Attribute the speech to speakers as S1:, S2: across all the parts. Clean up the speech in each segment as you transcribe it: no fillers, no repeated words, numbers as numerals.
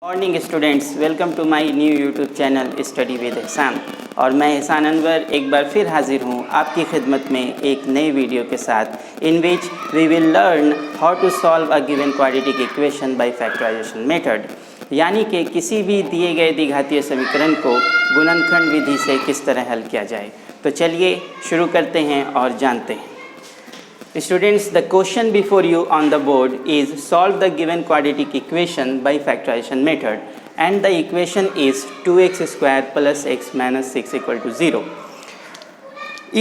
S1: Morning students, welcome to my new YouTube channel study with Ehsan. और मैं एहसान अनवर एक बार फिर हाजिर हूँ आपकी खिदमत में एक नए वीडियो के साथ, in which we will learn how to solve a given quadratic equation by factorisation method, यानी कि किसी भी दिए गए द्विघातीय समीकरण को गुणनखंड विधि से किस तरह हल किया जाए। तो चलिए शुरू करते हैं और जानते हैं। Students, the question before you on the board is solve the given quadratic equation by factorization method, and the equation is 2x square plus x minus 6 equal to 0.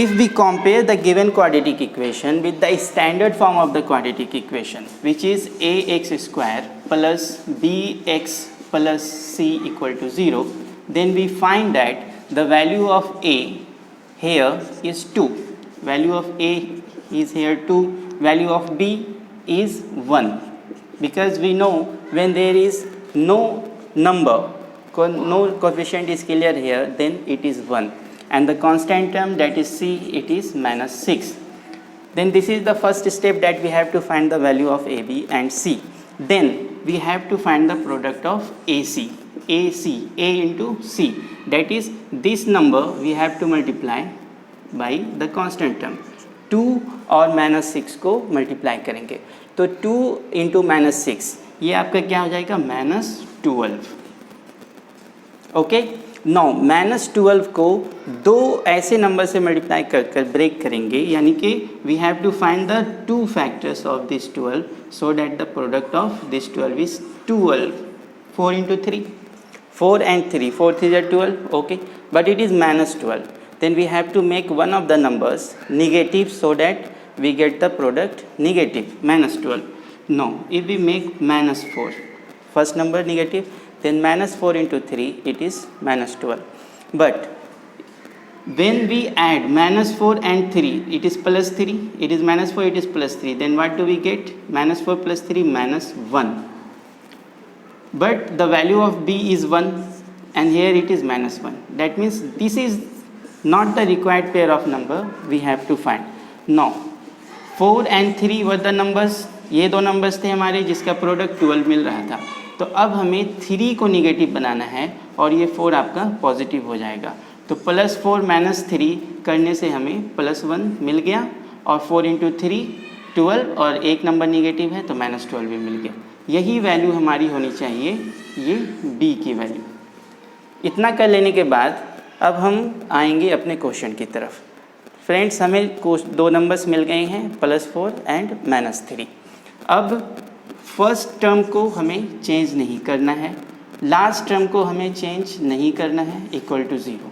S1: If we compare the given quadratic equation with the standard form of the quadratic equation, which is ax square plus bx plus c equal to 0, then we find that the value of a here is 2. Value of a is here 2, value of b is 1, because we know when there is no number, no coefficient is clear here, then it is 1, and the constant term, that is c, it is minus 6. Then this is the first step, that we have to find the value of a, b and c. Then we have to find the product of ac, a into c, that is this number we have to multiply by the constant term 2 और minus 6 को multiply करेंगे, तो 2 into minus 6 ये आपका क्या हो जाएगा, minus 12। Okay, now minus 12 को दो ऐसे नंबर से मल्टीप्लाई कर ब्रेक करेंगे, यानी कि we have to find the two factors of this 12, so that the product of this 12 is 12। 4 into 3, 4 and 3, 4 3 are 12, okay, but it is minus 12. Then we have to make one of the numbers negative, so that we get the product negative, minus 12. Now if we make minus 4, first number negative, then minus 4 into 3, it is minus 12. But when we add minus 4 and 3, it is plus 3, it is minus 4, it is plus 3, then what do we get? Minus 4 plus 3, minus 1. But the value of b is 1, and here it is minus 1. That means this is not the required pair of number we have to find. Now 4 and 3 were the numbers, ये दो numbers थे हमारे जिसका product 12 मिल रहा था। तो अब हमें 3 को निगेटिव बनाना है और ये 4 आपका पॉजिटिव हो जाएगा। तो प्लस 4 माइनस 3 करने से हमें प्लस 1 मिल गया, और 4 इंटू 3 12, और एक नंबर निगेटिव है तो माइनस 12 भी मिल गया। यही वैल्यू हमारी होनी चाहिए, ये b की वैल्यू। इतना कर लेने के बाद अब हम आएंगे अपने क्वेश्चन की तरफ। फ्रेंड्स, हमें दो नंबर्स मिल गए हैं, प्लस 4 एंड माइनस 3। अब फर्स्ट टर्म को हमें चेंज नहीं करना है, लास्ट टर्म को हमें चेंज नहीं करना है, इक्वल टू 0।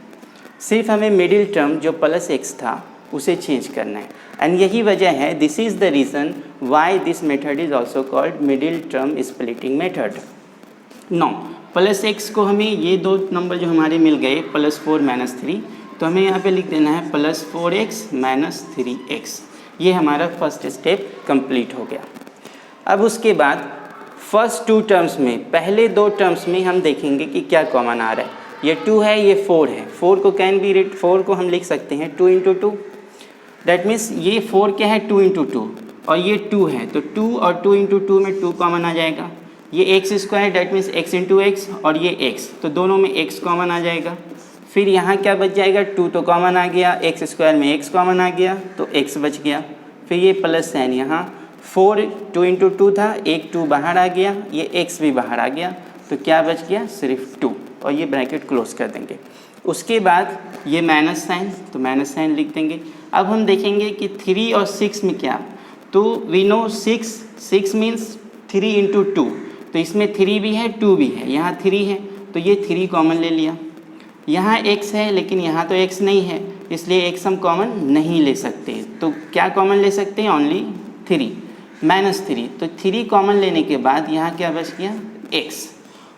S1: सिर्फ हमें मिडिल टर्म जो प्लस x था उसे चेंज करना है, एंड यही वजह है, this is the reason why this method is also called middle term splitting method. No, plus x को हमें ये दो नंबर जो हमारे मिल गए, प्लस 4 माइनस 3, तो हमें यहाँ पे लिख देना है प्लस 4x माइनस 3x। ये हमारा फर्स्ट स्टेप कंप्लीट हो गया। अब उसके बाद फर्स्ट टू टर्म्स में, पहले दो टर्म्स में हम देखेंगे कि क्या कॉमन आ रहा है। ये 2 है, ये 4 है। 4 को कैन बी रिट, 4 को हम लिख सकते हैं 2 इंटू 2, दैट मीन्स ये 4 क्या है, 2 इंटू 2, और ये 2 है, तो 2 और 2 इंटू 2 में 2 कॉमन आ जाएगा। ये x square, that means x into x, और ये x, तो दोनों में x कॉमन आ जाएगा। फिर यहाँ क्या बच जाएगा, 2 तो कॉमन आ गया, एक्स स्क्वायर में x कॉमन आ गया, तो x बच गया। फिर ये प्लस साइन, यहाँ 4 2 इंटू 2 था, एक 2 बाहर आ गया, ये x भी बाहर आ गया, तो क्या बच गया, सिर्फ 2, और ये ब्रैकेट क्लोज कर देंगे। उसके बाद ये माइनस साइन, तो माइनस साइन लिख देंगे। अब हम देखेंगे कि 3 और 6 में क्या, तो वी नो 6 मीन्स 3 इंटू 2, तो इसमें 3 भी है 2 भी है, यहाँ 3 है तो ये 3 कॉमन ले लिया। यहाँ x है लेकिन यहाँ तो x नहीं है, इसलिए x हम कॉमन नहीं ले सकते, तो क्या कॉमन ले सकते हैं, ओनली 3 माइनस 3, तो 3 कॉमन लेने के बाद यहाँ क्या बच गया, x,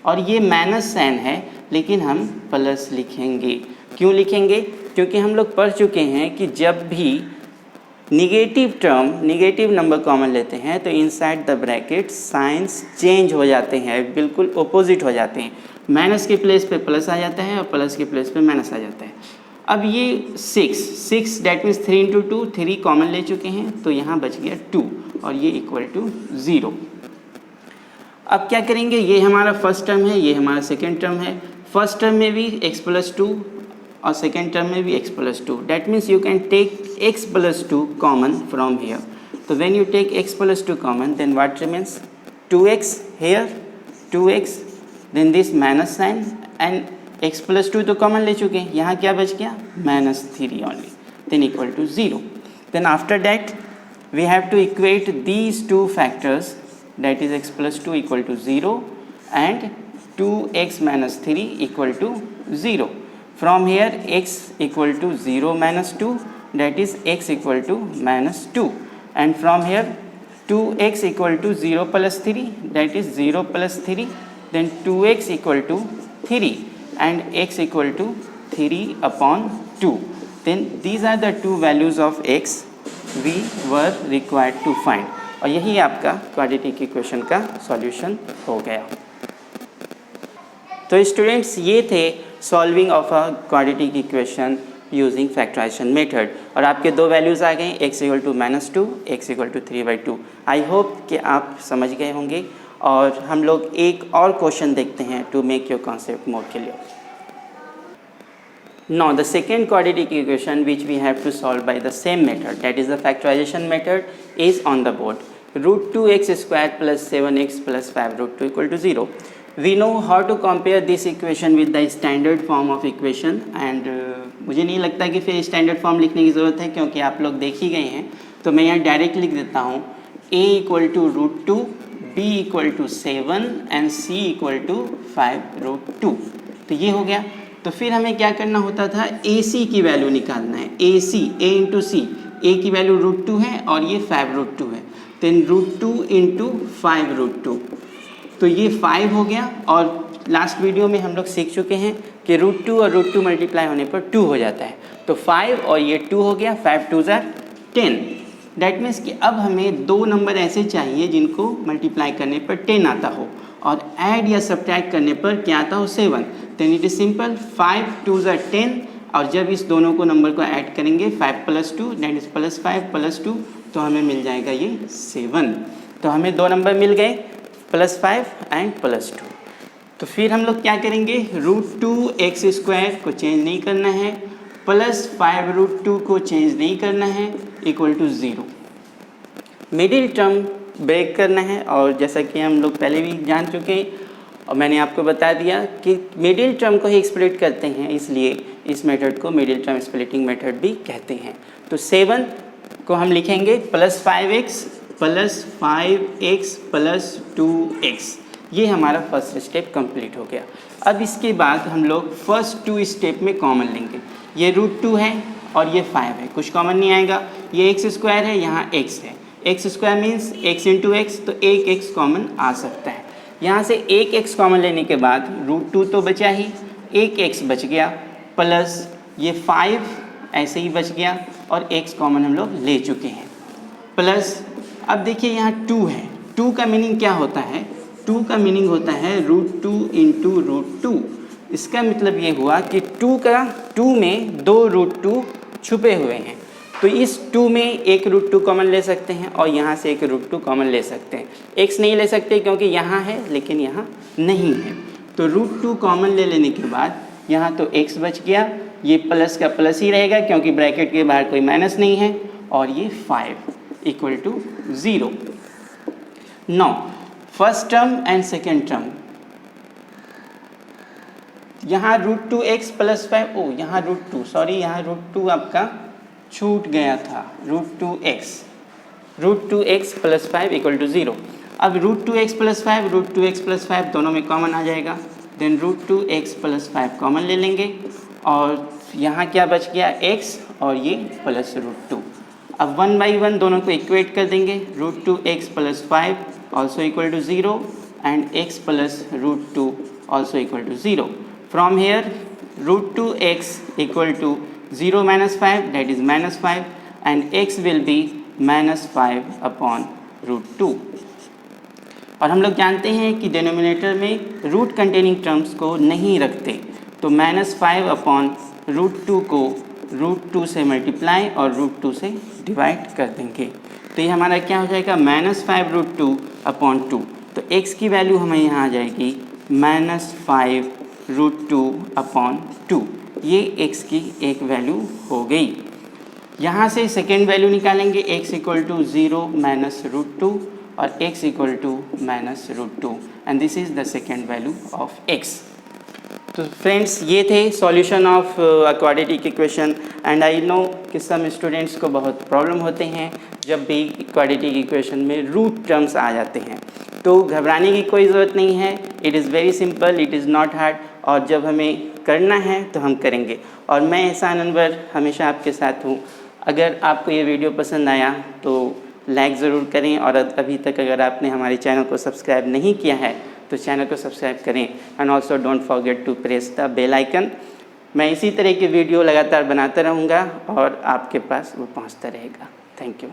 S1: और ये माइनस साइन है लेकिन हम प्लस लिखेंगे। क्यों लिखेंगे, क्योंकि हम लोग पढ़ चुके हैं कि जब भी negative term, negative number common लेते हैं तो inside the bracket science change हो जाते हैं, बिल्कुल ओपोजिट हो जाते हैं। माइनस के प्लेस पे प्लस आ जाता है और प्लस के प्लेस पे माइनस आ जाता है। अब ये 6 डैट मीन्स 3 इंटू 2, 3 कॉमन ले चुके हैं, तो यहाँ बच गया 2, और ये इक्वल टू 0। अब क्या करेंगे, ये हमारा फर्स्ट टर्म है, ये हमारा सेकेंड टर्म है। फर्स्ट टर्म में भी x प्लस 2 और सेकेंड टर्म में भी x plus 2, that means you can take x plus 2 common from here. तो when you take x plus 2 common, then what remains 2x here, 2x, then this minus sine, and x plus 2 तो common ले चुके हैं, यहाँ क्या बच गया -3 only, then equal to 0। Then after that we have to equate these two factors, that is x plus 2 equal to 0 and 2x minus 3 equal to 0. From here x equal to 0 minus 2, that is x equal to minus 2, and from here 2x equal to 0 plus 3, that is 0 plus 3, then 2x equal to 3 and x equal to 3 upon 2. Then these are the two values of x we were required to find, और यही आपका quadratic equation का solution हो गया। तो students, ये थे solving of a quadratic equation using factorisation method, और आपके दो वैल्यूज़ आ गए, x equal to -2, x equal to 3/2। I hope कि आप समझ गए होंगे, और हम लोग एक और क्वेश्चन देखते हैं to make your concept more clear. Now the second quadratic equation which we have to solve by the same method, that is the factorization method, is on the board. √2x squared plus 7x plus 5√2 equal to 0. We know how to compare this equation with the standard form of equation, and मुझे नहीं लगता कि फिर standard form लिखने की ज़रूरत है, क्योंकि आप लोग देख ही गए हैं। तो मैं यहाँ डायरेक्ट लिख देता हूँ, a equal to √2, b equal to 7 and c equal to 5√2। तो ये हो गया। तो फिर हमें क्या करना होता था, AC की वैल्यू निकालना है। AC, A into C, A की वैल्यू √2 है और ये 5√2 है, देन √2 इंटू 5√2, तो ये 5 हो गया। और लास्ट वीडियो में हम लोग सीख चुके हैं कि √2 और √2 मल्टीप्लाई होने पर 2 हो जाता है, तो 5 और ये 2 हो गया, 5 2 ज़ार 10। डैट मीन्स कि अब हमें दो नंबर ऐसे चाहिए जिनको मल्टीप्लाई करने पर 10 आता हो, और ऐड या सब्ट्रैक्ट करने पर क्या आता हो, 7। देन इट इज सिंपल, 5 2 ज़ार 10, और जब इस दोनों को नंबर को ऐड करेंगे 5 प्लस 2 दैट इज +5 प्लस 2, तो हमें मिल जाएगा ये 7। तो हमें दो नंबर मिल गए, +5 एंड +2। तो फिर हम लोग क्या करेंगे, √2x² को चेंज नहीं करना है, प्लस 5√2 को चेंज नहीं करना है, equal to 0। Middle term break करना है, और जैसा कि हम लोग पहले भी जान चुके हैं और मैंने आपको बता दिया कि मिडिल टर्म को ही स्प्लिट करते हैं, इसलिए इस मेथड को मिडिल टर्म स्प्लिटिंग मेथड भी कहते हैं। तो 7 को हम लिखेंगे +5x plus 5x plus 2x। ये हमारा फर्स्ट स्टेप कंप्लीट हो गया। अब इसके बाद हम लोग फर्स्ट 2 स्टेप में कॉमन लेंगे। ये √2 है और ये 5 है, कुछ कॉमन नहीं आएगा। ये x² है, यहाँ x है, x² means x into x, तो एक x कॉमन आ सकता है। यहाँ से एक x कॉमन लेने के बाद √2 तो बचा ही, एक x बच गया, प्लस ये 5 ऐसे ही बच गया, और x कॉमन हम लोग ले चुके हैं, प्लस अब देखिए यहाँ 2 है। 2 का मीनिंग क्या होता है, 2 का मीनिंग होता है √2 इंटू √2। इसका मतलब ये हुआ कि 2 में दो √2 छुपे हुए हैं, तो इस 2 में एक √2 कॉमन ले सकते हैं और यहाँ से एक √2 कॉमन ले सकते हैं। x नहीं ले सकते क्योंकि यहाँ है लेकिन यहाँ नहीं है, तो √2 कॉमन ले लेने के बाद यहाँ तो x बच गया, ये प्लस का प्लस ही रहेगा क्योंकि ब्रैकेट के बाहर कोई माइनस नहीं है, और ये 5 equal to 0। Now first term and second term, यहाँ √2x प्लस 5, ओ यहाँ √2, सॉरी यहाँ √2 आपका छूट गया था, √2x प्लस 5 इक्वल टू 0। अब √2x प्लस 5, √2x प्लस 5 दोनों में कॉमन आ जाएगा, देन √2x प्लस 5 कॉमन ले लेंगे, और यहाँ क्या बच गया, x और ये प्लस √2। अब 1 बाई 1 दोनों को इक्वेट कर देंगे, √2x plus 5 also equal to 0 and x plus √2 also equal to 0। From here √2x equal to 0 minus 5, that is -5, and x will be -5 upon √2। और हम लोग जानते हैं कि डिनोमिनेटर में रूट कंटेनिंग टर्म्स को नहीं रखते, तो -5 अपॉन √2 को √2 से मल्टीप्लाई और √2 से डिवाइड कर देंगे, तो ये हमारा क्या हो जाएगा, -5 √2 अपॉन 2। तो x की वैल्यू हमें यहाँ आ जाएगी -5√2/2। ये x की एक वैल्यू हो गई। यहाँ से सेकेंड वैल्यू निकालेंगे, x = 0 -√2 और x = -√2 and this is the second value of x। तो फ्रेंड्स, ये थे solution of quadratic equation and I know कि सम स्टूडेंट्स को बहुत प्रॉब्लम होते हैं जब भी क्वाड्रेटिक इक्वेशन में रूट टर्म्स आ जाते हैं। तो घबराने की कोई ज़रूरत नहीं है, it is very simple, it is not hard, और जब हमें करना है तो हम करेंगे। और मैं एहसान अनवर हमेशा आपके साथ हूँ। अगर आपको ये वीडियो पसंद आया तो लाइक ज़रूर करें, और अभी तक अगर आपने हमारे चैनल को सब्सक्राइब नहीं किया है तो चैनल को सब्सक्राइब करें and also don't forget to press the bell icon. मैं इसी तरह की वीडियो लगातार बनाता रहूँगा और आपके पास वो पहुँचता रहेगा। Thank you.